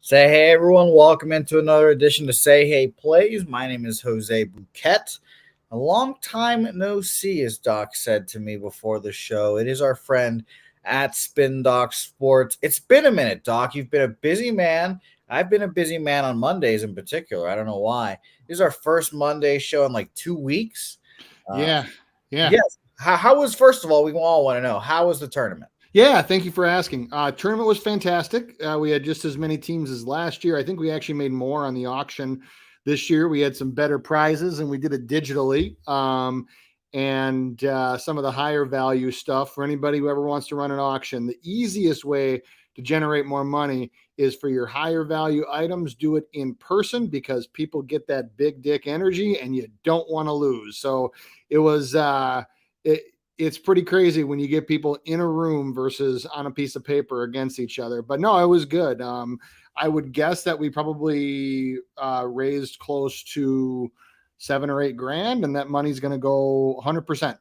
Say hey everyone, welcome into another edition to Say Hey Plays. My name is Jose Bouquett. A long time no see, as Doc said to me before the show. It is our friend at Spin Doc Sports. It's been a minute, Doc. You've been a busy man. I've been a busy man on Mondays in particular. I don't know why. This is our first Monday show in like 2 weeks. Uh, Yeah, yeah, yes. How was, first of all, we all want to know, how was the tournament? yeah. Thank you for asking. Tournament was fantastic. We had just as many teams as last year. I think we actually made more on the auction this year. We had some better prizes, and we did it digitally. And some of the higher value stuff for anybody who ever wants to run an auction. The easiest way to generate more money is for your higher value items. Do it in person because people get that big dick energy, and you don't want to lose. So it was. It's pretty crazy when you get people in a room versus on a piece of paper against each other. But no, it was good. I would guess that we probably raised close to 7 or 8 grand, and that money's going to go 100%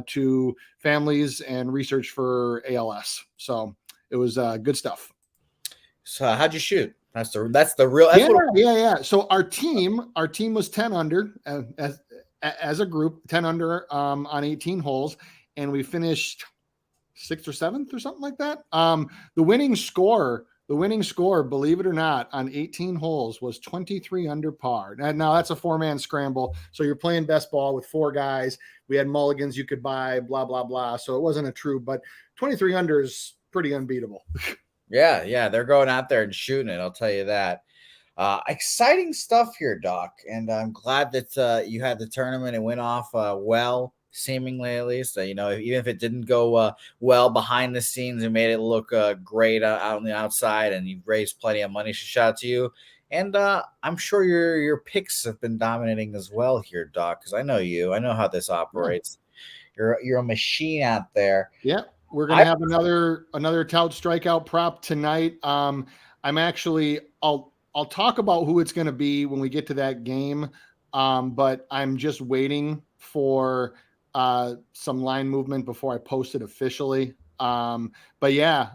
to families and research for ALS. So it was good stuff. So how'd you shoot? That's the real. That's Yeah, what. yeah. So our team was 10 under as a group, 10 under on 18 holes, and we finished sixth or seventh or something like that. The winning score, believe it or not, on 18 holes was 23 under par. Now that's a 4-man scramble, so you're playing best ball with 4 guys. We had mulligans you could buy, blah blah blah. So it wasn't a true, but 23 under is pretty unbeatable. Yeah, they're going out there and shooting it. I'll tell you that. Exciting stuff here, Doc, and I'm glad that you had the tournament and went off well, seemingly at least. Even if it didn't go well behind the scenes, it made it look great out on the outside, and you've raised plenty of money. So shout out to you. And I'm sure your picks have been dominating as well here, Doc, because I know you. I know how this Yeah. operates. You're a machine out there. Yeah, we're I gonna have another tout strikeout prop tonight. I'm actually I'll talk about who it's gonna be when we get to that game. But I'm just waiting for some line movement before I post it officially. But yeah,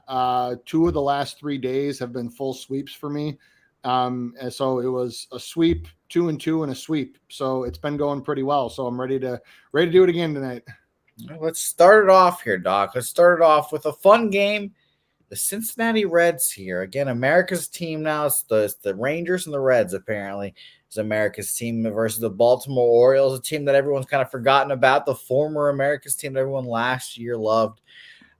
2 of the last 3 days have been full sweeps for me. And so it was a sweep, 2 and 2, and a sweep. So it's been going pretty well. So I'm ready to do it again tonight. Let's start it off here, Doc. Let's start it off with a fun game. The Cincinnati Reds here. Again, America's team now. It's the Rangers and the Reds, apparently. It's America's team versus the Baltimore Orioles, a team that everyone's kind of forgotten about. The former America's team that everyone last year loved.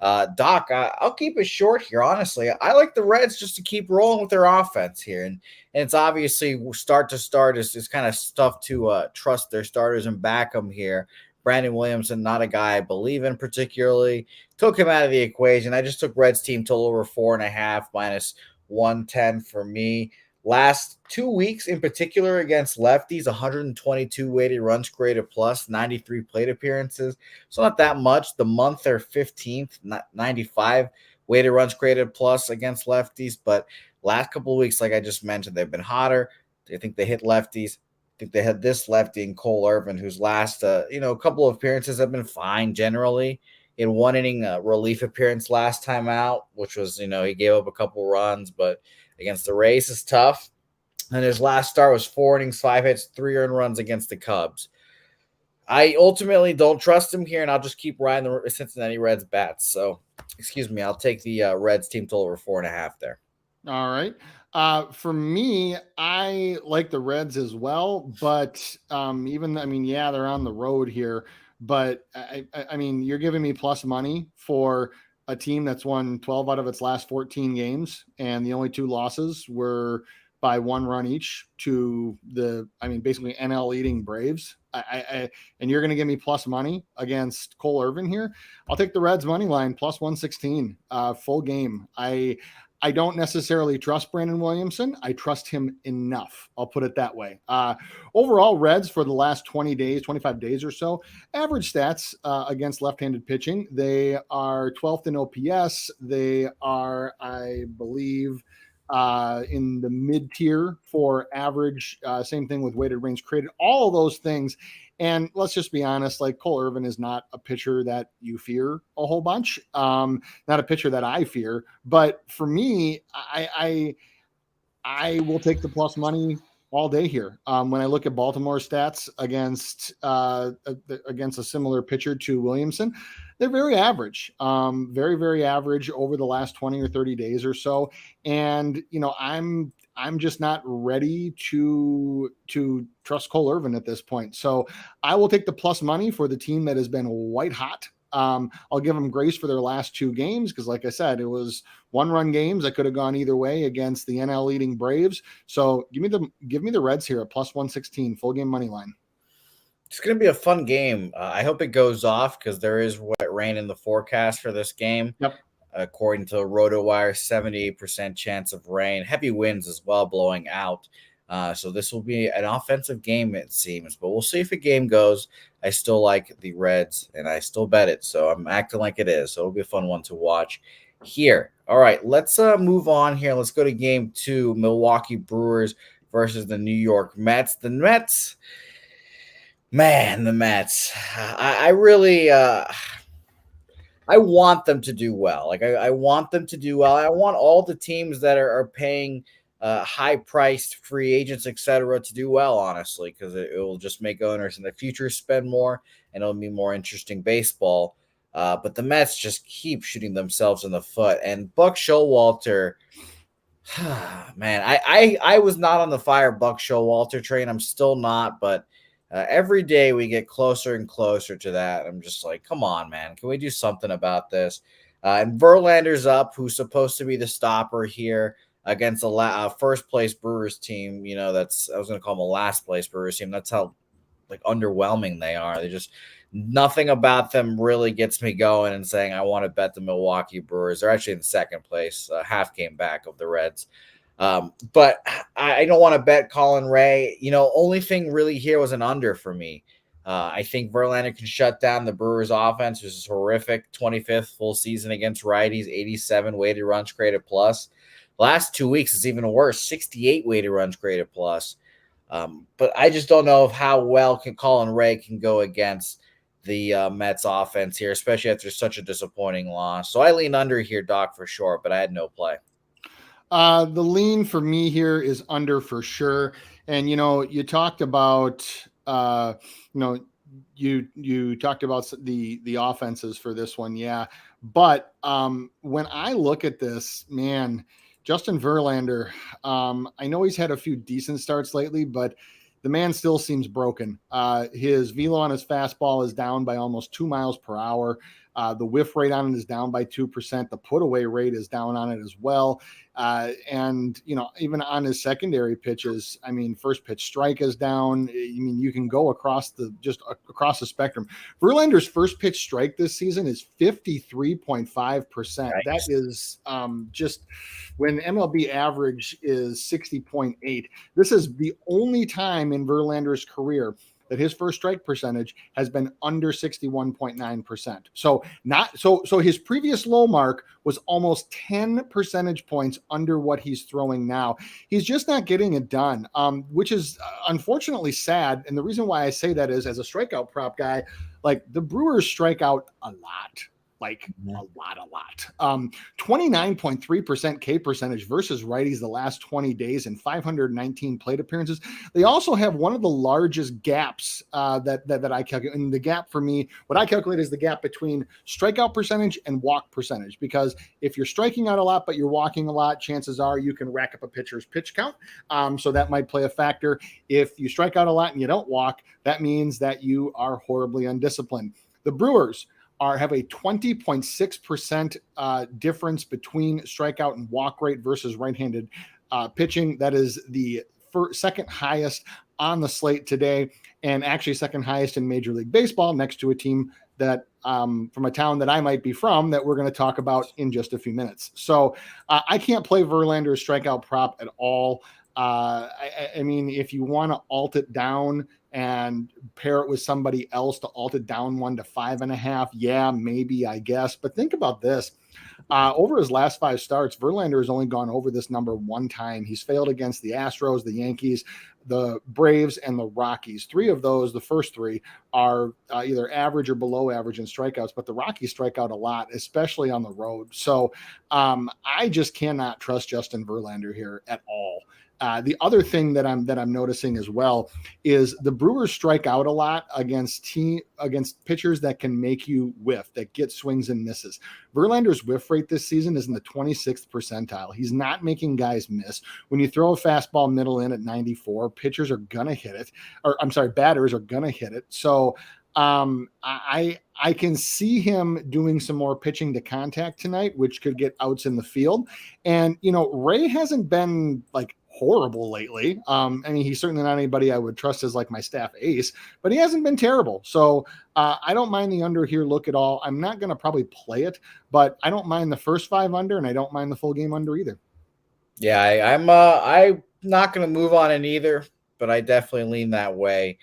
Doc, I'll keep it short here. Honestly, I like the Reds just to keep rolling with their offense here, and it's obviously start to start is kind of tough to trust their starters and back them here. Brandon Williamson, not a guy I believe in particularly. Took him out of the equation. I just took Reds team total over 4.5 minus 110 for me. Last 2 weeks in particular against lefties, 122 weighted runs created plus, 93 plate appearances. So not that much. The month they're 15th, 95 weighted runs created plus against lefties. But last couple of weeks, like I just mentioned, they've been hotter. I think they hit lefties. I think they had this lefty in Cole Irvin, whose last couple of appearances have been fine generally. In one inning relief appearance last time out, which was he gave up a couple runs, but against the Rays is tough. And his last start was 4 innings, 5 hits, 3 earned runs against the Cubs. I ultimately don't trust him here, and I'll just keep riding the Cincinnati Reds bats. So, excuse me, I'll take the Reds team total over 4.5 there. All right. For me, I like the Reds as well, but yeah, they're on the road here, but I mean, you're giving me plus money for a team that's won 12 out of its last 14 games, and the only 2 losses were by 1 run each to basically NL leading Braves. And you're going to give me plus money against Cole Irvin here. I'll take the Reds money line plus 116, full game. I don't necessarily trust Brandon Williamson. I trust him enough. I'll put it that way. Overall, Reds for the last 20 days, 25 days or so, average stats against left-handed pitching. They are 12th in OPS. They are, I believe, in the mid-tier for average. Same thing with weighted runs created. All of those things. And let's just be honest, like Cole Irvin is not a pitcher that you fear a whole bunch. Not a pitcher that I fear. But for me, I I will take the plus money all day here. When I look at Baltimore stats against a similar pitcher to Williamson, they're very average, very, very average over the last 20 or 30 days or so. And, I'm just not ready to trust Cole Irvin at this point. So I will take the plus money for the team that has been white hot. I'll give them grace for their last two games because, like I said, it was one-run games that could have gone either way against the NL leading Braves. So give me the Reds here at plus 116 full game money line. It's going to be a fun game. I hope it goes off because there is wet rain in the forecast for this game. Yep. According to RotoWire, 78% chance of rain. Heavy winds as well blowing out. So this will be an offensive game, it seems. But we'll see if the game goes. I still like the Reds, and I still bet it. So I'm acting like it is. So it'll be a fun one to watch here. All right, let's move on here. Let's go to game 2, Milwaukee Brewers versus the New York Mets. The Mets, man, the Mets. I really I want them to do well. Like I want them to do well. I want all the teams that are paying high-priced free agents, etc., to do well. Honestly, because it will just make owners in the future spend more, and it'll be more interesting baseball. But the Mets just keep shooting themselves in the foot. And Buck Showalter, man, I was not on the fire Buck Showalter train. I'm still not, but every day we get closer and closer to that. I'm just like, come on, man. Can we do something about this? And Verlander's up, who's supposed to be the stopper here against the first place Brewers team. I was going to call them a last place Brewers team. That's how underwhelming they are. They just nothing about them really gets me going and saying I want to bet the Milwaukee Brewers. They're actually in second place, half game back of the Reds. But I don't want to bet Colin Ray. Only thing really here was an under for me. I think Verlander can shut down the Brewers offense, which is horrific. 25th full season against righties, 87 weighted runs created plus. Last 2 weeks is even worse, 68 weighted runs created plus. But I just don't know how well Colin Ray can go against the Mets offense here, especially after such a disappointing loss. So I lean under here, Doc, for sure, but I had no play. The lean for me here is under for sure. And, you talked about, you talked about the offenses for this one. Yeah. But when I look at this, man, Justin Verlander, I know he's had a few decent starts lately, but the man still seems broken. His velo on his fastball is down by almost 2 miles per hour. The whiff rate on it is down by 2%. The put away rate is down on it as well. And, even on his secondary pitches, first pitch strike is down. You can go across the spectrum. Verlander's first pitch strike this season is 53.5%. Right. That is just when MLB average is 60.8. This is the only time in Verlander's career that his first strike percentage has been under 61.9%. So his previous low mark was almost 10 percentage points under what he's throwing now. He's just not getting it done, which is unfortunately sad. And the reason why I say that is, as a strikeout prop guy, the Brewers strike out a lot. A lot. 29.3% K percentage versus righties the last 20 days and 519 plate appearances. They also have one of the largest gaps that I calculate. And the gap for me, what I calculate is the gap between strikeout percentage and walk percentage. Because if you're striking out a lot, but you're walking a lot, chances are you can rack up a pitcher's pitch count. So that might play a factor. If you strike out a lot and you don't walk, that means that you are horribly undisciplined. The Brewers have a 20.6% difference between strikeout and walk rate versus right-handed pitching. That is the second highest on the slate today, and actually second highest in Major League Baseball, next to a team that from a town that I might be from that we're going to talk about in just a few minutes. So I can't play Verlander's strikeout prop at all. If you want to alt it down and pair it with somebody else to alt it down 1 to 5.5, yeah, maybe, I guess. But think about this. Over his last 5 starts, Verlander has only gone over this number 1 time. He's failed against the Astros, the Yankees, the Braves, and the Rockies. 3 of those, the first 3, are either average or below average in strikeouts, but the Rockies strike out a lot, especially on the road. So I just cannot trust Justin Verlander here at all. The other thing that I'm noticing as well is the Brewers strike out a lot against pitchers that can make you whiff, that get swings and misses. Verlander's whiff rate this season is in the 26th percentile. He's not making guys miss. When you throw a fastball middle in at 94, pitchers are gonna hit it, or I'm sorry, batters are gonna hit it. So I can see him doing some more pitching to contact tonight, which could get outs in the field. And Ray hasn't been like horrible lately. I mean, he's certainly not anybody I would trust as like my staff ace, but he hasn't been terrible. So I don't mind the under here look at all. I'm not going to probably play it, but I don't mind the first 5 under, and I don't mind the full game under either. Yeah, I'm not going to move on it either, but I definitely lean that way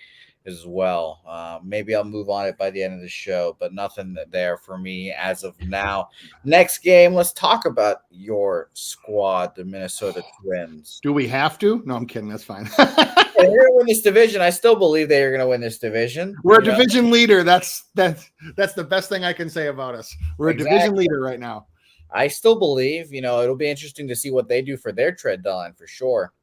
as well. Maybe I'll move on it by the end of the show, but nothing there for me as of now. Next game, let's talk about your squad, the Minnesota Twins. Do we have to? No, I'm kidding. That's fine. They're going to win this division. I still believe they are going to win this division. We're a division leader. That's the best thing I can say about us. We're a division leader right now. I still believe, it'll be interesting to see what they do for their trade deadline for sure.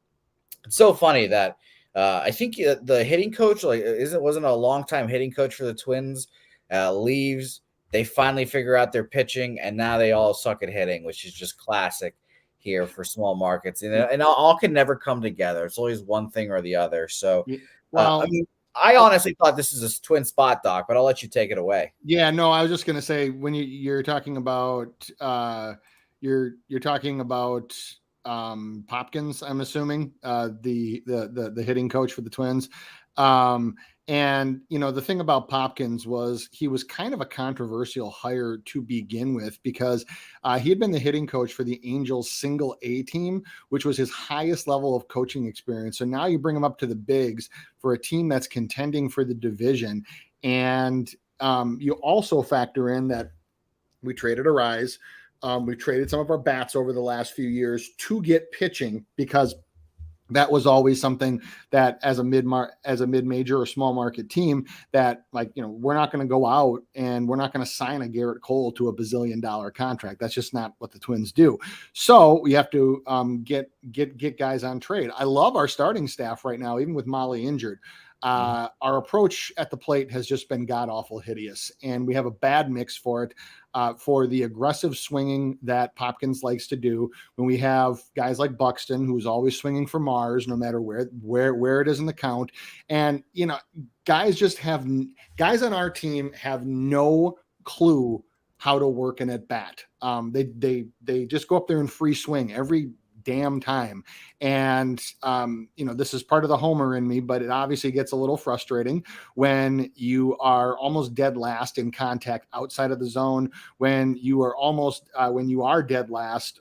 It's so funny that I think the hitting coach, wasn't a long-time hitting coach for the Twins, leaves. They finally figure out their pitching, and now they all suck at hitting, which is just classic here for small markets. And all can never come together. It's always one thing or the other. So, I honestly thought this is a Twin spot, Doc, but I'll let you take it away. Yeah, no, I was just going to say, when you're talking about you're talking about Popkins, I'm assuming, the hitting coach for the Twins. And the thing about Popkins was he was kind of a controversial hire to begin with, because he had been the hitting coach for the Angels single A team, which was his highest level of coaching experience. So now you bring him up to the bigs for a team that's contending for the division. And you also factor in that we traded Arise. We traded some of our bats over the last few years to get pitching, because that was always something that as a mid-major or small market team that we're not going to go out and we're not going to sign a Garrett Cole to a $bazillion contract. That's just not what the Twins do. So we have to get guys on trade. I love our starting staff right now, even with Molly injured. Our approach at the plate has just been god-awful hideous, and we have a bad mix for it, for the aggressive swinging that Popkins likes to do. When we have guys like Buxton, who's always swinging for Mars, no matter where it is in the count, and guys on our team have no clue how to work an at bat. They just go up there and free swing every damn time. And this is part of the homer in me, but it obviously gets a little frustrating when you are almost dead last in contact outside of the zone, when you are dead last,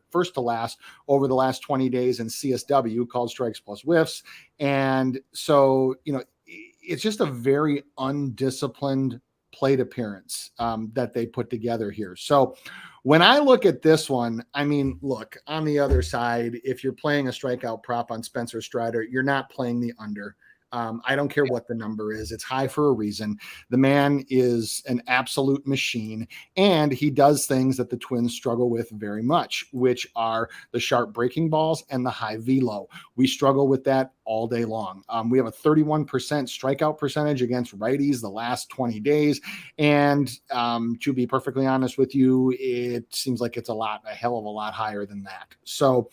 first to last over the last 20 days in CSW, called strikes plus whiffs. And so it's just a very undisciplined plate appearance that they put together here. So when I look at this one, I mean, look, on the other side, if you're playing a strikeout prop on Spencer Strider, you're not playing the under. I don't care what the number is. It's high for a reason. The man is an absolute machine, and he does things that the Twins struggle with very much, which are the sharp breaking balls and the high velo. We struggle with that all day long. We have a 31% strikeout percentage against righties the last 20 days. And to be perfectly honest with you, it seems like it's a hell of a lot higher than that. So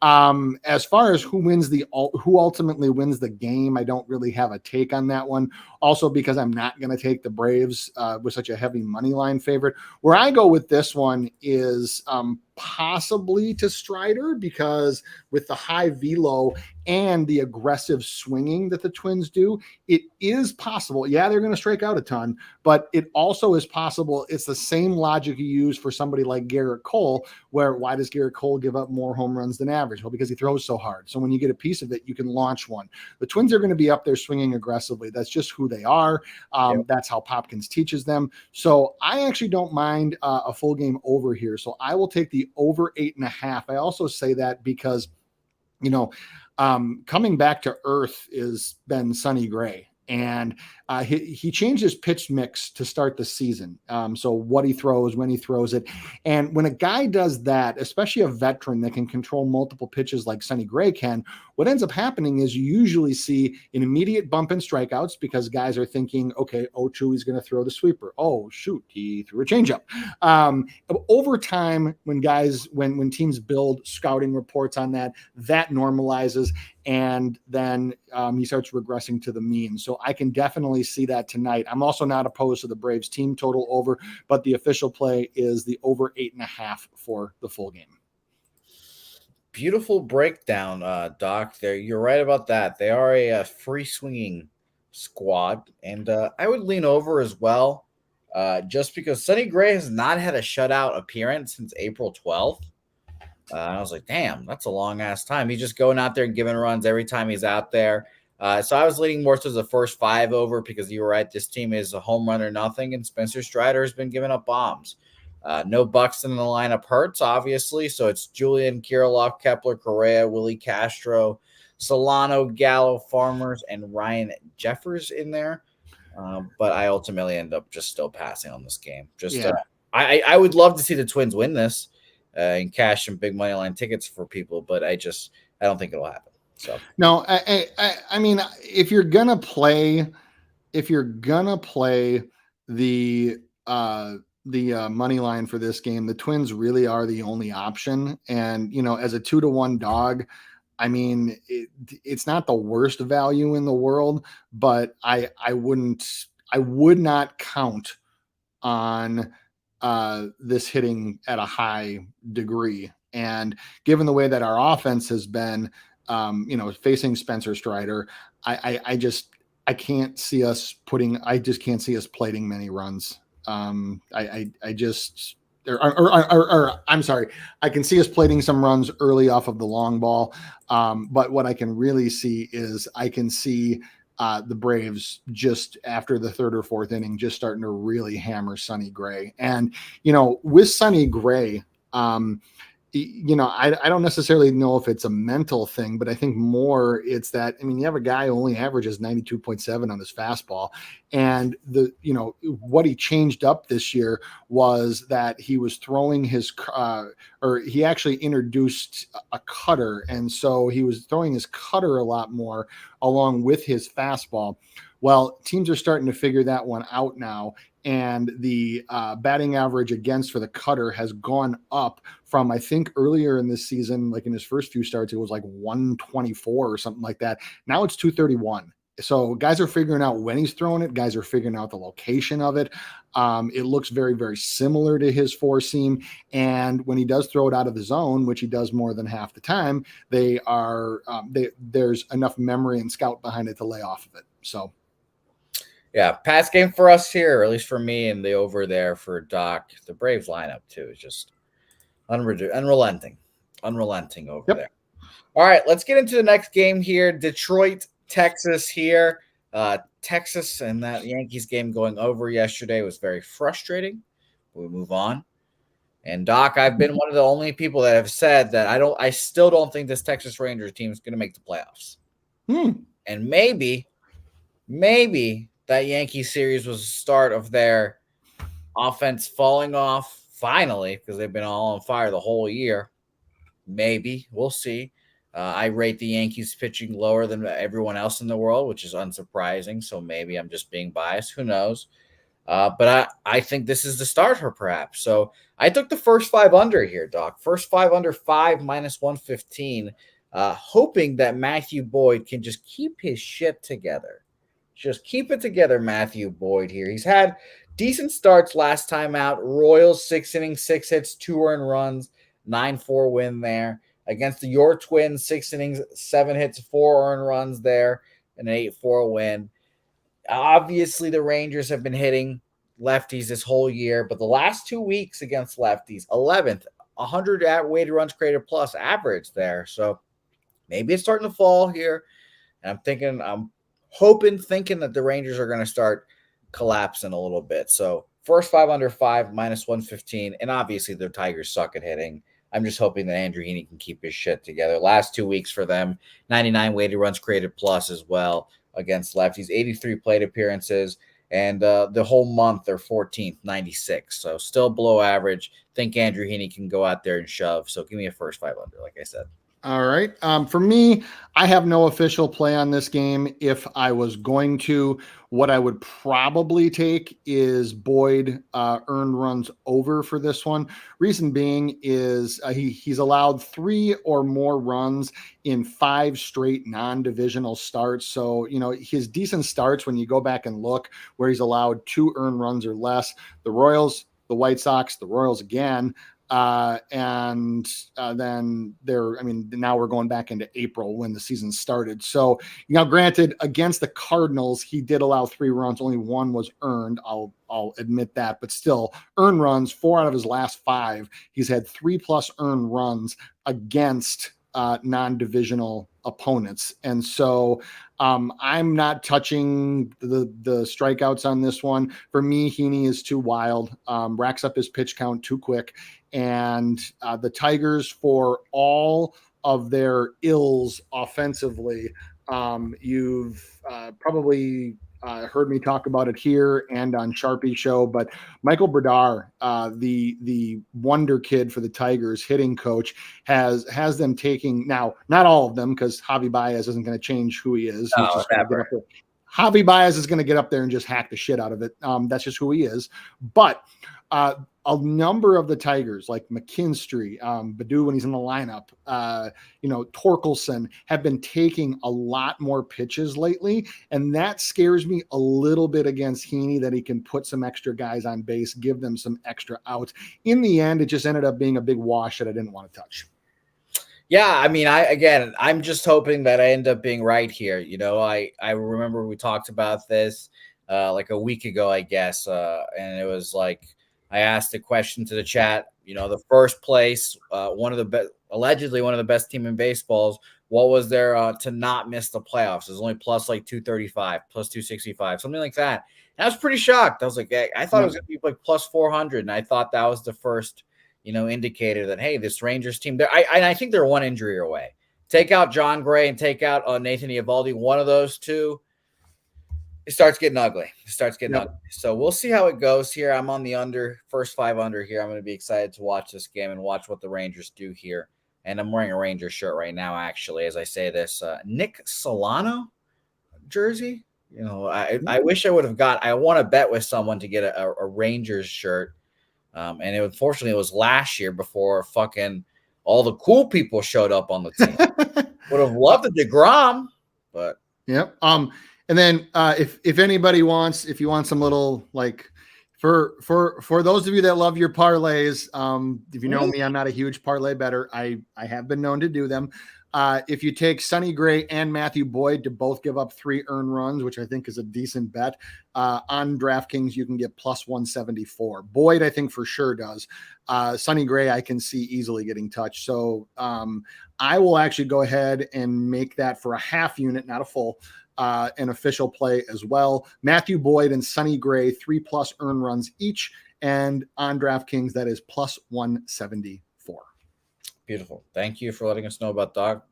as far as who ultimately wins the game, I don't really have a take on that one. Also, because I'm not going to take the Braves with such a heavy money line favorite. Where I go with this one is possibly to Strider because with the high velo and the aggressive swinging that the Twins do, it is possible. Yeah, they're going to strike out a ton, but it also is possible. It's the same logic you use for somebody like Garrett Cole, where why does Garrett Cole give up more home runs than average? Well, because he throws so hard. So when you get a piece of it, you can launch one. The Twins are going to be up there swinging aggressively. That's just who they are. That's how Popkins teaches them. So I actually don't mind a full game over here. So I will take the over 8.5. I also say that because, coming back to earth is been Sonny Gray. And he changed his pitch mix to start the season. So what he throws, when he throws it. And when a guy does that, especially a veteran that can control multiple pitches like Sonny Gray can, what ends up happening is you usually see an immediate bump in strikeouts because guys are thinking, okay, 0-2, he's going to throw the sweeper. Oh, shoot, he threw a changeup. Over time, when teams build scouting reports on that normalizes. And then he starts regressing to the mean. So I can definitely see that tonight. I'm also not opposed to the Braves team total over, but the official play is the over 8.5 for the full game. Beautiful breakdown, Doc. There, you're right about that. They are a free swinging squad, and I would lean over as well, just because Sonny Gray has not had a shutout appearance since April 12th. I was like, damn, that's a long ass time. He's just going out there and giving runs every time he's out there. So I was leaning more towards the first 5 over because you were right. This team is a home run or nothing, and Spencer Strider has been giving up bombs. No Buxton in the lineup hurts, obviously. So it's Julian, Kirilloff, Kepler, Correa, Willie Castro, Solano, Gallo, Farmers, and Ryan Jeffers in there. But I ultimately end up just still passing on this game. I would love to see the Twins win this. And cash some big money line tickets for people, but I don't think it'll happen. So no, I mean, if you're gonna play the money line for this game, the Twins really are the only option. And as a 2-1 dog, I mean, it's not the worst value in the world, but I would not count on this hitting at a high degree. And given the way that our offense has been, facing Spencer Strider, I just can't see us plating many runs. I'm sorry. I can see us plating some runs early off of the long ball. But what I can really see is I can see the Braves just after the 3rd or 4th inning, just starting to really hammer Sonny Gray. And, with Sonny Gray, I don't necessarily know if it's a mental thing, but I think more it's that, you have a guy who only averages 92.7 on his fastball. And what he changed up this year was that he was throwing he actually introduced a cutter. And so he was throwing his cutter a lot more along with his fastball. Well, teams are starting to figure that one out now. And the batting average against for the cutter has gone up from, I think earlier in this season, like in his first few starts, it was like 124 or something like that. Now it's 231. So guys are figuring out when he's throwing it. Guys are figuring out the location of it. It looks very, very similar to his 4-seam. And when he does throw it out of the zone, which he does more than half the time, there's enough memory and scout behind it to lay off of it. So. Yeah, pass game for us here, or at least for me, and the over there for Doc. The Braves lineup too is just unrelenting over there. All right, let's get into the next game here. Detroit, Texas here. Texas and that Yankees game going over yesterday was very frustrating. We move on. And Doc, I've been one of the only people that have said that I still don't think this Texas Rangers team is going to make the playoffs. And maybe that Yankee series was the start of their offense falling off finally, because they've been all on fire the whole year. Maybe. We'll see. I rate the Yankees pitching lower than everyone else in the world, which is unsurprising. So maybe I'm just being biased. Who knows? But I think this is the starter, perhaps. So I took the first 5 under here, Doc. First 5 under 5 minus 115, hoping that Matthew Boyd can just keep his shit together. Just keep it together, Matthew Boyd here. He's had decent starts last time out. Royals, 6 innings, 6 hits, 2 earned runs. 9-4 win there. Against your Twins, 6 innings, 7 hits, 4 earned runs there, and an 8-4 win. Obviously, the Rangers have been hitting lefties this whole year, but the last 2 weeks against lefties, 11th, 100 weighted runs created plus average there. So maybe it's starting to fall here. And I'm thinking that the Rangers are going to start collapsing a little bit. So first 5 under 5, minus 115. And obviously, the Tigers suck at hitting. I'm just hoping that Andrew Heaney can keep his shit together. Last 2 weeks for them, 99 weighted runs created plus as well against lefties, 83 plate appearances. And the whole month, they're 14th, 96. So still below average. Think Andrew Heaney can go out there and shove. So give me a first 5 under, like I said. All right. For me, I have no official play on this game. If I was going to, what I would probably take is Boyd earned runs over for this one. Reason being is he's allowed 3 or more runs in 5 straight non-divisional starts. So, his decent starts, when you go back and look, where he's allowed 2 earned runs or less, the Royals, the White Sox, the Royals again. And then now we're going back into April when the season started. So, granted, against the Cardinals, he did allow 3 runs. Only 1 was earned. I'll admit that, but still, earned runs, 4 out of his last 5. He's had 3+ earned runs against non-divisional opponents. And so I'm not touching the strikeouts on this one. For me, Heaney is too wild, racks up his pitch count too quick. And the Tigers, for all of their ills offensively, you've probably heard me talk about it here and on Sharpie Show, but Michael Bradar, the wonder kid for the Tigers, hitting coach, has them taking, now not all of them, because Javi Baez isn't going to change who he is. Javi Baez is going to get up there and just hack the shit out of it. That's just who he is. But a number of the Tigers, like McKinstry, Badu when he's in the lineup, Torkelson, have been taking a lot more pitches lately, and that scares me a little bit against Heaney, that he can put some extra guys on base, give them some extra outs. In the end, it just ended up being a big wash that I didn't want to touch. Yeah, I mean, I'm just hoping that I end up being right here. I remember we talked about this like a week ago, I guess, and it was like, I asked a question to the chat, the first place, allegedly one of the best team in baseballs. What was there to not miss the playoffs? It was only plus like 235, plus 265, something like that. And I was pretty shocked. I was like, I thought it was going to be like plus 400. And I thought that was the first, indicator that, hey, this Rangers team, I think they're 1 injury away. Take out John Gray and take out Nathan Eovaldi, one of those two. It starts getting ugly. Ugly. So we'll see how it goes here. I'm on the first 5 under here. I'm going to be excited to watch this game and watch what the Rangers do here. And I'm wearing a Rangers shirt right now, actually, as I say this. Nick Solano jersey. I wish I would have I want to bet with someone to get a Rangers shirt. And unfortunately, it was last year before fucking all the cool people showed up on the team. Would have loved a DeGrom, but. Yep. And then if anybody wants, if you want some little, like, for those of you that love your parlays, if you know me, I'm not a huge parlay bettor. I have been known to do them. If you take Sonny Gray and Matthew Boyd to both give up 3 earned runs, which I think is a decent bet, on DraftKings, you can get plus 174. Boyd, I think for sure does. Sonny Gray, I can see easily getting touched. So I will actually go ahead and make that for a half unit, not a full, an official play as well. Matthew Boyd and Sonny Gray, 3+ earned runs each. And on DraftKings, that is plus 174. Beautiful. Thank you for letting us know about Doc.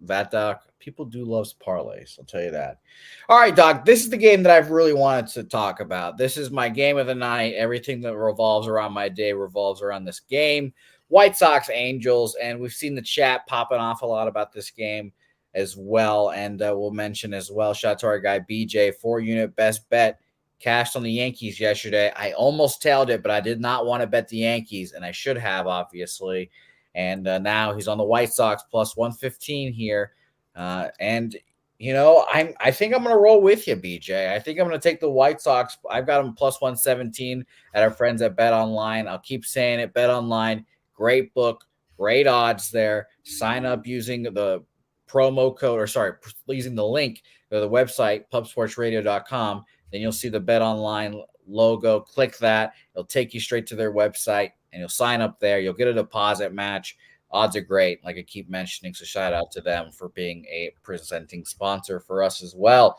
People do love parlays, I'll tell you that. All right, Doc, this is the game that I've really wanted to talk about. This is my game of the night. Everything that revolves around my day revolves around this game. White Sox, Angels, and we've seen the chat popping off a lot about this game as well. And we'll mention as well, shout out to our guy BJ, 4-unit best bet, cashed on the Yankees yesterday. I almost tailed it, but I did not want to bet the Yankees, and I should have, obviously. And now he's on the White Sox plus 115 here. I think I'm going to roll with you, BJ. I think I'm going to take the White Sox. I've got them plus 117 at our friends at Bet Online. I'll keep saying it. Bet Online, great book, Great odds there. Sign up using the promo code, or sorry, using the link to the website, pubsportsradio.com. Then you'll see the Bet Online logo. Click that. It'll take you straight to their website, and you'll sign up there. You'll get a deposit match. Odds are great, like I keep mentioning. So shout out to them for being a presenting sponsor for us as well.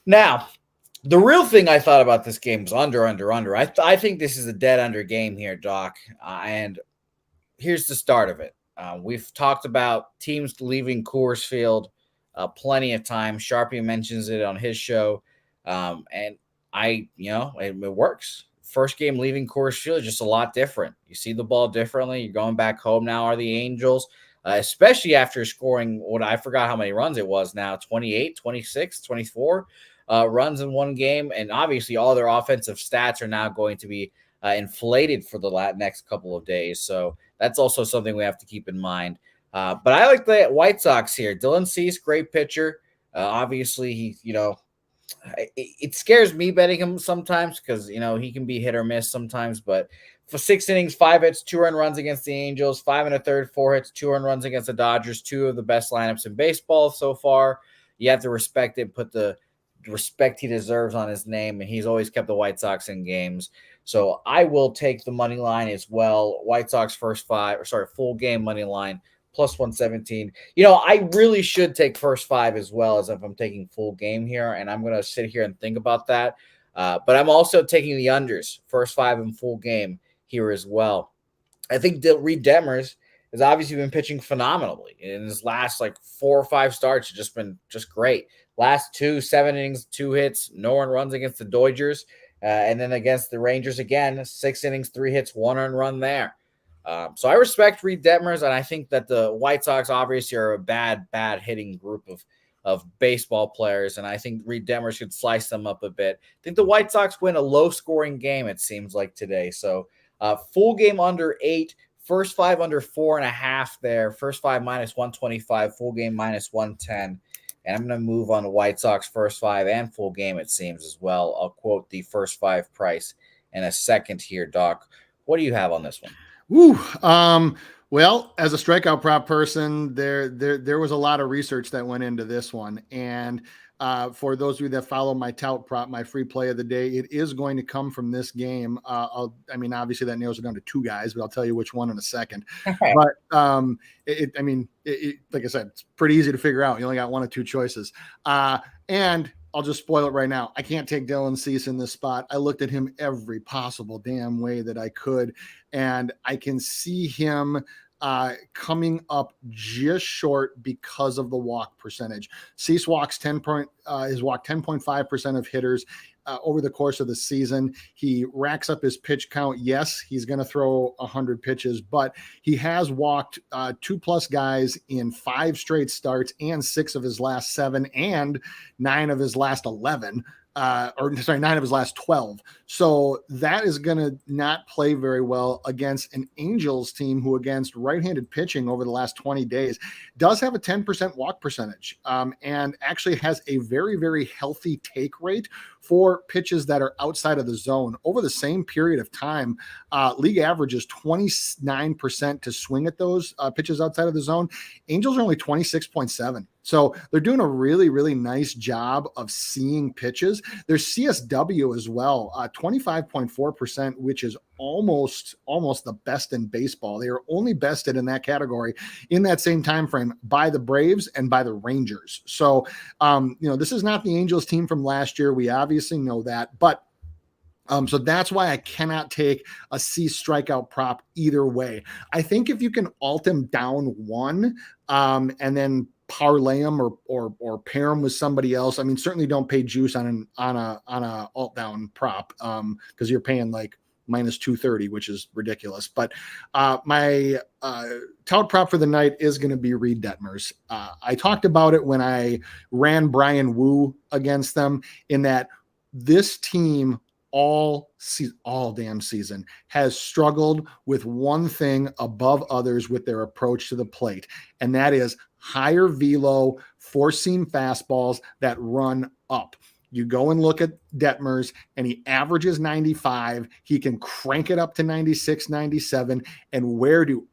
Now, the real thing I thought about this game was under, under, under. I think this is a dead under game here, Doc. And here's the start of it. We've talked about teams leaving Coors Field plenty of times. Sharpie mentions it on his show. And it works. First game leaving Coors Field is just a lot different. You see the ball differently. You're going back home now, are the Angels, especially after scoring what I forgot how many runs it was now, 28, 26, 24 runs in one game. And obviously all their offensive stats are now going to be inflated for the next couple of days. So that's also something we have to keep in mind. But I like the White Sox here. Dylan Cease, great pitcher. Obviously, it scares me betting him sometimes because, he can be hit or miss sometimes. But for 6 innings, 5 hits, 2 earned runs against the Angels, 5 1/3, 4 hits, 2 earned runs against the Dodgers, 2 of the best lineups in baseball so far. You have to respect it, put the respect he deserves on his name, and he's always kept the White Sox in games. So I will take the money line as well. White Sox full game money line plus 117. I really should take first 5 as well as if I'm taking full game here, and I'm going to sit here and think about that. But I'm also taking the unders, first 5 and full game here as well. I think Reed Detmers has obviously been pitching phenomenally in his last 4 or 5 starts. Just been great. Last 2, 7 innings, 2 hits, no earned runs against the Dodgers. And then against the Rangers again, 6 innings, 3 hits, 1 earned run there. So I respect Reed Detmers, and I think that the White Sox obviously are a bad hitting group of baseball players, and I think Reed Detmers should slice them up a bit. I think the White Sox win a low-scoring game, it seems like today. So full game under 8, first 5 under 4.5 there, first 5 minus 125, full game minus 110. And I'm going to move on to White Sox first 5 and full game, it seems, as well. I'll quote the first 5 price in a second here, Doc. What do you have on this one? Well, as a strikeout prop person, there was a lot of research that went into this one. And for those of you that follow my tout prop, my free play of the day, it is going to come from this game. Obviously that narrows it down to 2 guys, but I'll tell you which one in a second. Okay. But like I said, it's pretty easy to figure out. You only got 1 or 2 choices. And I'll just spoil it right now. I can't take Dylan Cease in this spot. I looked at him every possible damn way that I could, and I can see him coming up just short because of the walk percentage. Cease walks has walked 10.5% of hitters over the course of the season. He racks up his pitch count. Yes, he's going to throw 100 pitches, but he has walked 2+ guys in 5 straight starts and 6 of his last 7 and 9 of his last 11. 9 of his last 12. So that is going to not play very well against an Angels team who, against right-handed pitching over the last 20 days, does have a 10% walk percentage and actually has a very, very healthy take rate for pitches that are outside of the zone. Over the same period of time, league average is 29% to swing at those pitches outside of the zone. Angels are only 26.7. So they're doing a really, really nice job of seeing pitches. Their CSW as well, 25.4%, which is almost the best in baseball. They are only bested in that category in that same time frame by the Braves and by the Rangers. So, this is not the Angels team from last year. We obviously know that, but so that's why I cannot take a Cease strikeout prop either way. I think if you can alt him down 1 and then parlay him or pair him with somebody else. I mean, certainly don't pay juice on a alt down prop because you're paying minus 230, which is ridiculous. But my tout prop for the night is going to be Reed Detmers. I talked about it when I ran Brian Wu against them, in that this team all damn season has struggled with one thing above others with their approach to the plate, and that is higher velo, 4-seam fastballs that run up. You go and look at Detmers, and he averages 95. He can crank it up to 96, 97. And where do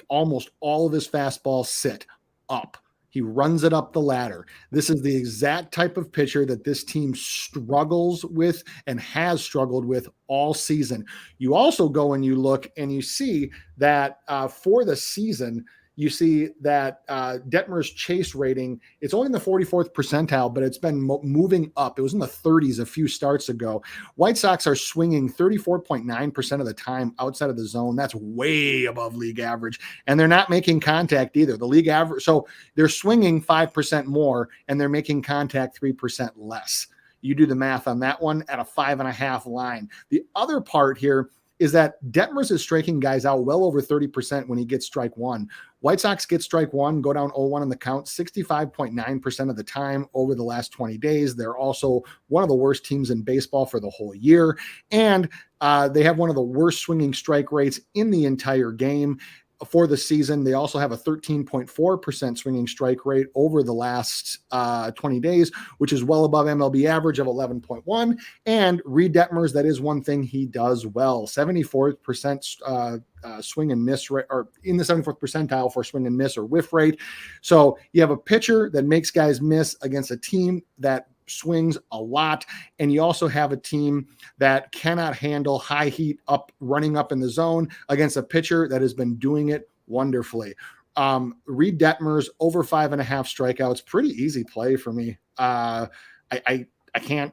almost all of his fastballs sit up. He runs it up the ladder. This is the exact type of pitcher that this team struggles with and has struggled with all season. You also go and you look and you see that for the season, you see that Detmer's chase rating, it's only in the 44th percentile, but it's been moving up. It was in the 30s a few starts ago. White Sox are swinging 34.9% of the time outside of the zone. That's way above league average. And they're not making contact either. The league average, so they're swinging 5% more and they're making contact 3% less. You do the math on that one at a 5.5 line. The other part here is that Detmers is striking guys out well over 30% when he gets strike one. White Sox get strike one, go down 0-1 in the count 65.9% of the time over the last 20 days. They're also one of the worst teams in baseball for the whole year. And they have one of the worst swinging strike rates in the entire game. For the season, they also have a 13.4% swinging strike rate over the last 20 days, which is well above MLB average of 11.1. And Reed Detmers, that is one thing he does well. 74% swing and miss rate, or in the 74th percentile for swing and miss or whiff rate. So you have a pitcher that makes guys miss against a team that swings a lot, and you also have a team that cannot handle high heat running up in the zone against a pitcher that has been doing it wonderfully. Reed Detmers over 5.5 strikeouts, pretty easy play for me. I can't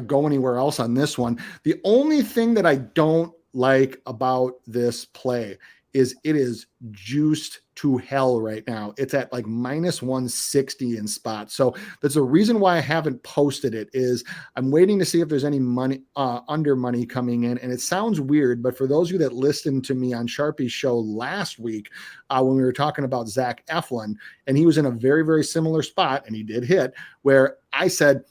go anywhere else on this one. The only thing that I don't like about this play is it is juiced to hell right now. It's at like minus 160 in spots. So that's the reason why I haven't posted it. Is I'm waiting to see if there's any money under money coming in. And it sounds weird, but for those of you that listened to me on Sharpie's show last week, when we were talking about Zach Eflin, and he was in a very, very similar spot, and he did hit, where I said,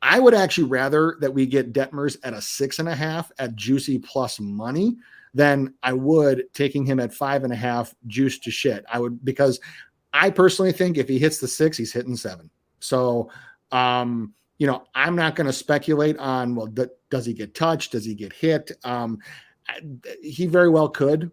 I would actually rather that we get Detmers at a 6.5 at juicy plus money than I would taking him at 5.5 juice to shit. I would, because I personally think if he hits the 6, he's hitting 7. So, I'm not going to speculate on, well, does he get touched? Does he get hit? He very well could.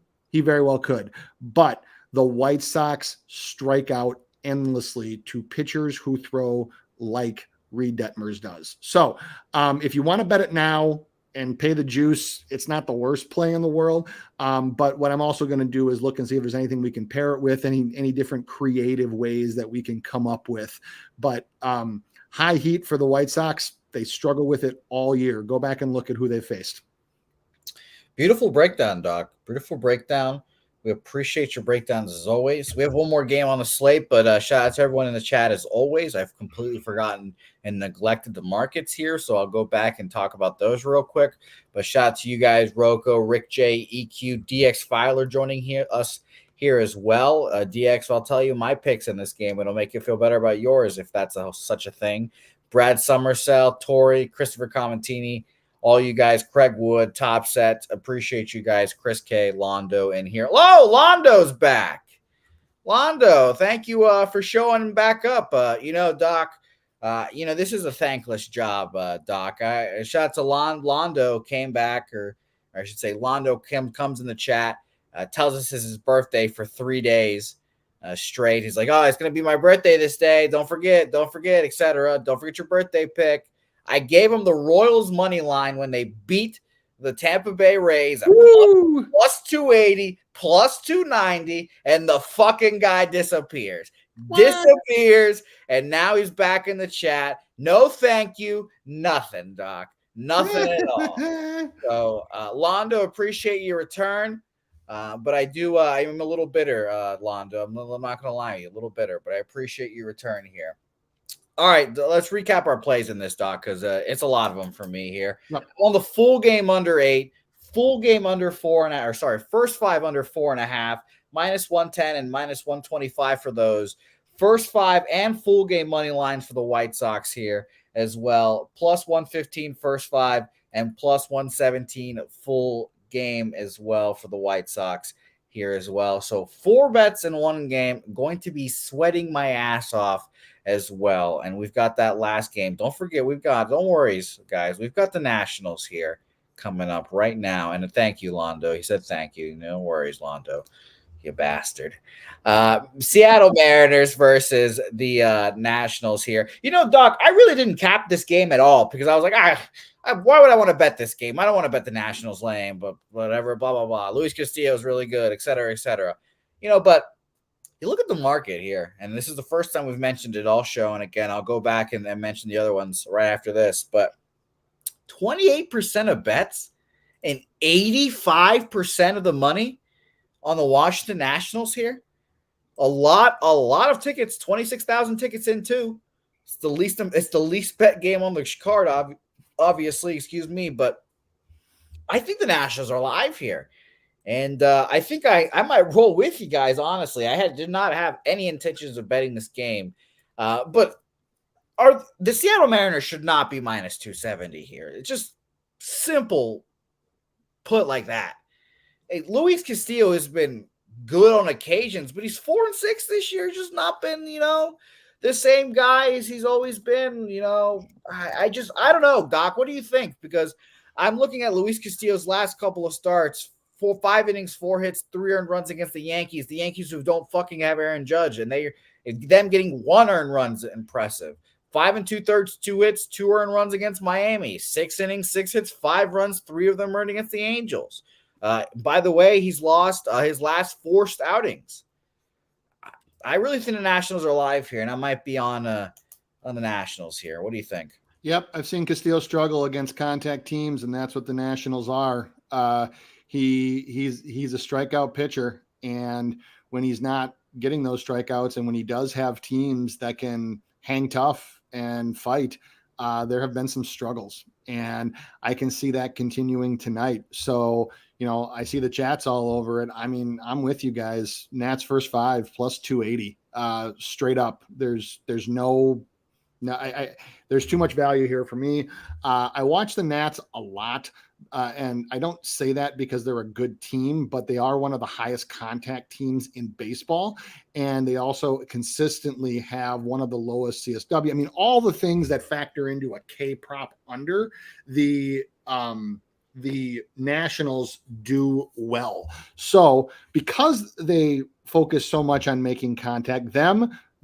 But the White Sox strike out endlessly to pitchers who throw like Reed Detmers does. So if you want to bet it now and pay the juice, it's not the worst play in the world. But what I'm also going to do is look and see if there's anything we can pair it with, any different creative ways that we can come up with. But high heat for the White Sox, they struggle with it all year. Go back and look at who they faced. Beautiful breakdown, Doc. Beautiful breakdown. We appreciate your breakdowns as always. We have one more game on the slate, but shout out to everyone in the chat as always. I've completely forgotten and neglected the markets here, so I'll go back and talk about those real quick. But shout out to you guys, Rocco, Rick J, EQ, DX Filer joining us here as well. DX, I'll tell you my picks in this game. It'll make you feel better about yours if that's such a thing. Brad Summersell, Tori, Christopher Comentini, all you guys, Craig Wood, Top Set, appreciate you guys. Chris K, Londo in here. Oh, Londo's back. Londo, thank you for showing back up. Doc, this is a thankless job, Doc. Shout out to Londo came back, or I should say Londo comes in the chat, tells us it's his birthday for 3 days straight. He's like, oh, it's going to be my birthday this day. Don't forget, etc. Don't forget your birthday pick. I gave him the Royals money line when they beat the Tampa Bay Rays plus 280, plus 290, and the fucking guy disappears. Disappears, and now he's back in the chat. No thank you, nothing, Doc. Nothing at all. So, Londo, appreciate your return. But I do, I'm a little bitter, Londo. I'm not going to lie to you, a little bitter, but I appreciate your return here. All right, let's recap our plays in this, Doc, because it's a lot of them for me here. Yep. On the full game under 8, full game under 4.5, or sorry, first 5 under 4.5, minus 110 and minus 125 for those. First 5 and full game money lines for the White Sox here as well. Plus 115 first 5 and plus 117 full game as well for the White Sox here as well. So 4 bets in one game. I'm going to be sweating my ass off as well. And we've got that last game. Don't forget, don't worry, guys. We've got the Nationals here coming up right now. And thank you, Londo. He said thank you. No worries, Londo. You bastard. Seattle Mariners versus the Nationals here. Doc, I really didn't cap this game at all because I was like, why would I want to bet this game? I don't want to bet the Nationals lane, but whatever, blah, blah, blah. Luis Castillo is really good, et cetera, et cetera. But you look at the market here, and this is the first time we've mentioned it all show. And again, I'll go back and mention the other ones right after this. But 28% of bets and 85% of the money on the Washington Nationals here. A lot of tickets, 26,000 tickets in too. It's the least bet game on the card, obviously, excuse me, but I think the Nationals are live here. And I think I might roll with you guys, honestly. I did not have any intentions of betting this game. But the Seattle Mariners should not be minus 270 here. It's just simple put like that. Hey, Luis Castillo has been good on occasions, but he's 4-6 this year. Just not been, the same guy as he's always been. I don't know, Doc. What do you think? Because I'm looking at Luis Castillo's last couple of starts: 5 innings, 4 hits, 3 earned runs against the Yankees. The Yankees who don't fucking have Aaron Judge, and them getting 1 earned runs impressive. 5 2/3, 2 hits, 2 earned runs against Miami. 6 innings, 6 hits, 5 runs, 3 of them earned against the Angels. By the way, he's lost his last 4 outings. I really think the Nationals are live here, and I might be on the Nationals here. What do you think? Yep, I've seen Castillo struggle against contact teams, and that's what the Nationals are. He's a strikeout pitcher, and when he's not getting those strikeouts, and when he does have teams that can hang tough and fight, there have been some struggles, and I can see that continuing tonight. So, I see the chats all over it. I mean, I'm with you guys. Nats first 5 plus 280, straight up. There's there's too much value here for me. I watch the Nats a lot. And I don't say that because they're a good team, but they are one of the highest contact teams in baseball. And they also consistently have one of the lowest CSW. I mean, all the things that factor into a K prop under the Nationals do well. So because they focus so much on making contact,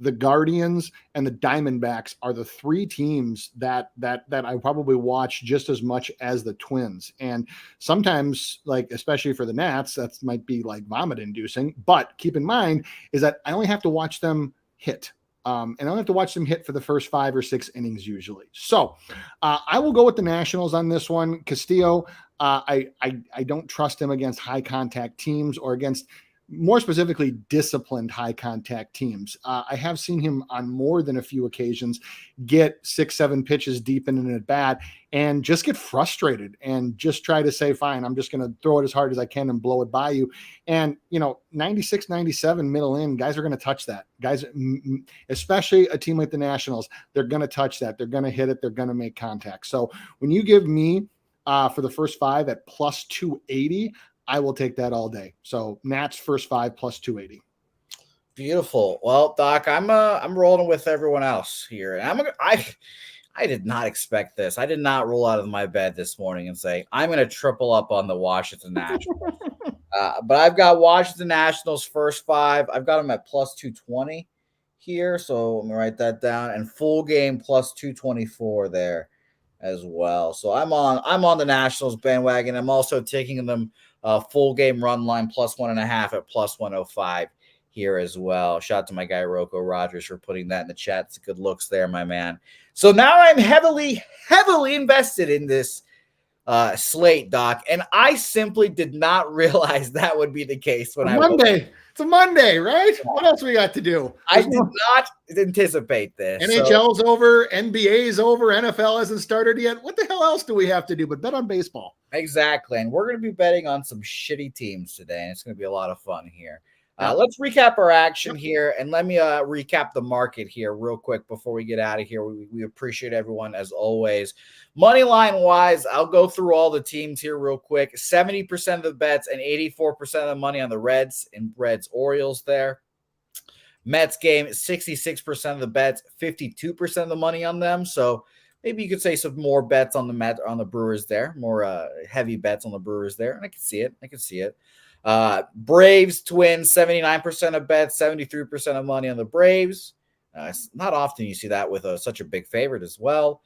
the Guardians and the Diamondbacks are the 3 teams that I probably watch just as much as the Twins. And sometimes, like, especially for the Nats, that might be like vomit inducing, but keep in mind is that I only have to watch them hit. And I don't have to watch them hit for the first 5 or 6 innings usually. So I will go with the Nationals on this one. Castillo, I don't trust him against high contact teams or against, more specifically, disciplined high contact teams. I have seen him on more than a few occasions get 6-7 pitches deep in an at bat and just get frustrated and just try to say, fine, I'm just going to throw it as hard as I can and blow it by you. And, 96, 97 middle in, guys are going to touch that. Guys, especially a team like the Nationals, they're going to touch that. They're going to hit it. They're going to make contact. So when you give me for the first 5 at plus 280, I will take that all day. So Nats first 5 plus 280. Beautiful. Well, Doc, I'm rolling with everyone else here. And I did not expect this. I did not roll out of my bed this morning and say, I'm going to triple up on the Washington Nationals. But I've got Washington Nationals first 5. I've got them at plus 220 here. So let me write that down. And full game plus 224 there as well. So I'm on the Nationals bandwagon. I'm also taking them full game run line plus 1.5 at plus 105 here as well. Shout out to my guy Rocco Rogers for putting that in the chat. It's good looks there, my man. So now I'm heavily invested in this slate, Doc, and I simply did not realize that would be the case when It's a Monday, right? What else we got to do? I did not anticipate this. NHL's over, NBA's over, NFL hasn't started yet. What the hell else do we have to do but bet on baseball? Exactly, and we're going to be betting on some shitty teams today, and it's going to be a lot of fun here. Let's recap our action here, and let me recap the market here real quick before we get out of here. We appreciate everyone, as always. Money line wise, I'll go through all the teams here real quick. 70% of the bets and 84% of the money on the Reds and Orioles there. Mets game, 66% of the bets, 52% of the money on them. So maybe you could say some more bets on the Brewers there, more heavy bets on the Brewers there, and I can see it. I can see it. Braves, Twins, 79% of bets, 73% of money on the Braves. It's not often you see that with such a big favorite as well.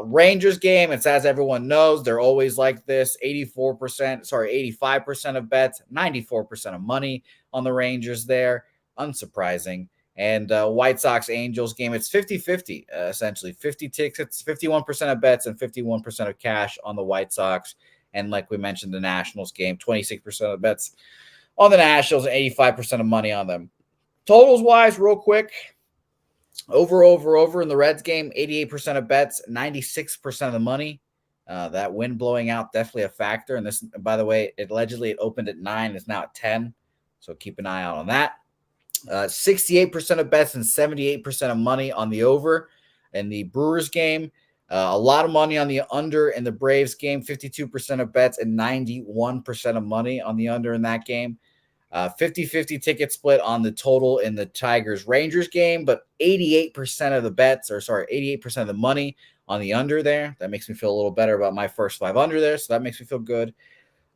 Rangers game, it's as everyone knows, they're always like this. 85% of bets, 94% of money on the Rangers there. Unsurprising. And White Sox Angels game, it's 50-50, essentially. 50 tickets, 51% of bets, and 51% of cash on the White Sox. And like we mentioned, the Nationals game, 26% of bets on the Nationals and 85% of money on them. Totals wise, real quick, over in the Reds game, 88% of bets, 96% of the money. That wind blowing out, definitely a factor. And this, by the way, it opened at 9, it's now at 10. So keep an eye out on that. 68% of bets and 78% of money on the over in the Brewers game. A lot of money on the under in the Braves game, 52% of bets and 91% of money on the under in that game. 50-50 ticket split on the total in the Tigers-Rangers game, but 88% of the bets, 88% of the money on the under there. That makes me feel a little better about my first 5 under there, so that makes me feel good.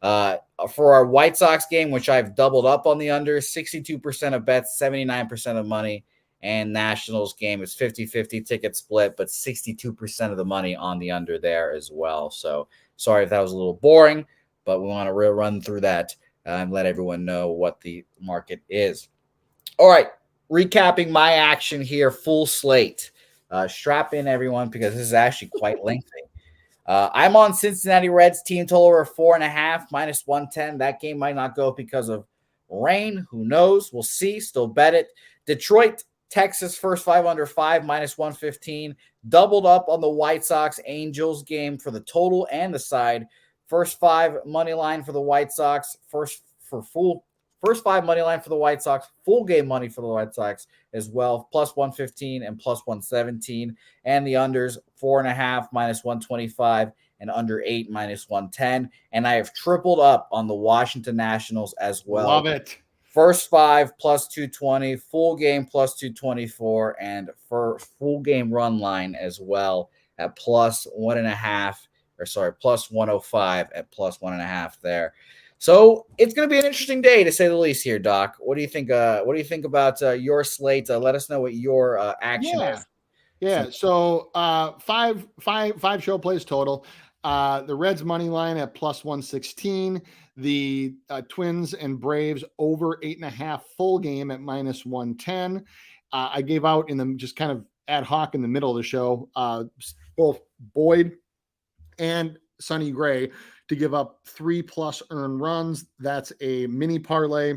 For our White Sox game, which I've doubled up on the under, 62% of bets, 79% of money, and Nationals game is 50-50 ticket split, but 62% of the money on the under there as well. So sorry if that was a little boring, but we want to run through that and let everyone know what the market is. All right, recapping my action here, full slate. Strap in, everyone, because this is actually quite lengthy. I'm on Cincinnati Reds team total over 4.5 minus 110. That game might not go because of rain. Who knows? We'll see. Still bet it. Detroit, Texas, first 5 under 5 minus 115. Doubled up on the White Sox Angels game for the total and the side. First 5 money line for the White Sox. First 5 money line for the White Sox. Full game money for the White Sox as well. Plus 115 and plus 117. And the unders 4.5 minus 125 and under 8 minus 110. And I have tripled up on the Washington Nationals as well. Love it. First 5 plus 220, full game plus 224, and for full game run line as well at plus 1.5, plus 105 at plus 1.5 there. So it's going to be an interesting day to say the least here, Doc. What do you think? What do you think about your slate? Let us know what your action is. Yeah. So 5 show plays total. The Reds money line at plus 116. The Twins and Braves over 8.5 full game at minus 110. I gave out in the just kind of ad hoc in the middle of the show, both Boyd and Sonny Gray to give up 3+ earned runs. That's a mini parlay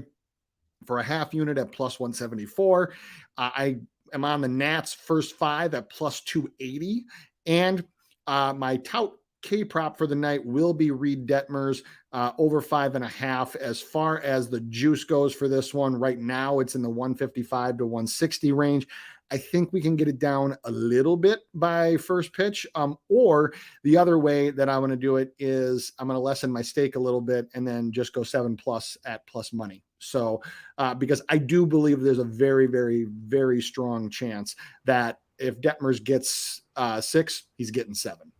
for a half unit at plus 174. I am on the Nats first 5 at plus 280. And my tout K prop for the night will be Reed Detmers over 5.5. As far as the juice goes for this one, right now it's in the 155 to 160 range. I think we can get it down a little bit by first pitch. Or the other way that I want to do it is I'm going to lessen my stake a little bit and then just go 7+ at plus money. So because I do believe there's a very, very, very strong chance that if Detmers gets 6, he's getting 7.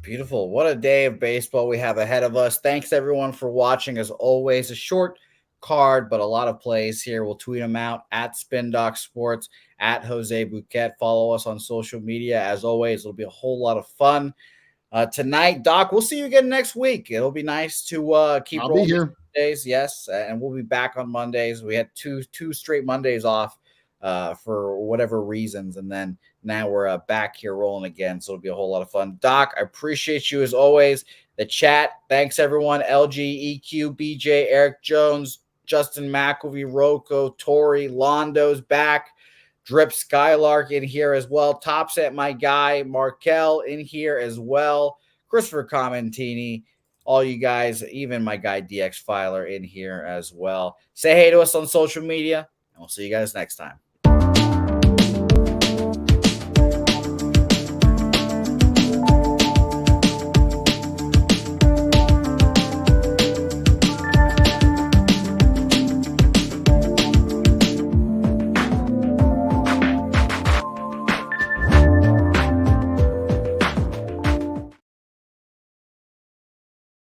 Beautiful. What a day of baseball we have ahead of us. Thanks, everyone, for watching. As always, a short card, but a lot of plays here. We'll tweet them out at SpinDoc Sports, at Jose Bouquett. Follow us on social media. As always, it'll be a whole lot of fun. Tonight, Doc, we'll see you again next week. It'll be nice to keep I'll rolling be here. Mondays, yes, and we'll be back on Mondays. We had two straight Mondays off for whatever reasons, and then now we're back here rolling again, so it'll be a whole lot of fun. Doc, I appreciate you as always. The chat, thanks everyone. LG, EQ, BJ, Eric Jones, Justin McElvey, Rocco, Tori, Londo's back. Drip Skylark in here as well. Topset, my guy, Markel in here as well. Christopher Commentini, all you guys, even my guy DX Filer in here as well. Say hey to us on social media, and we'll see you guys next time.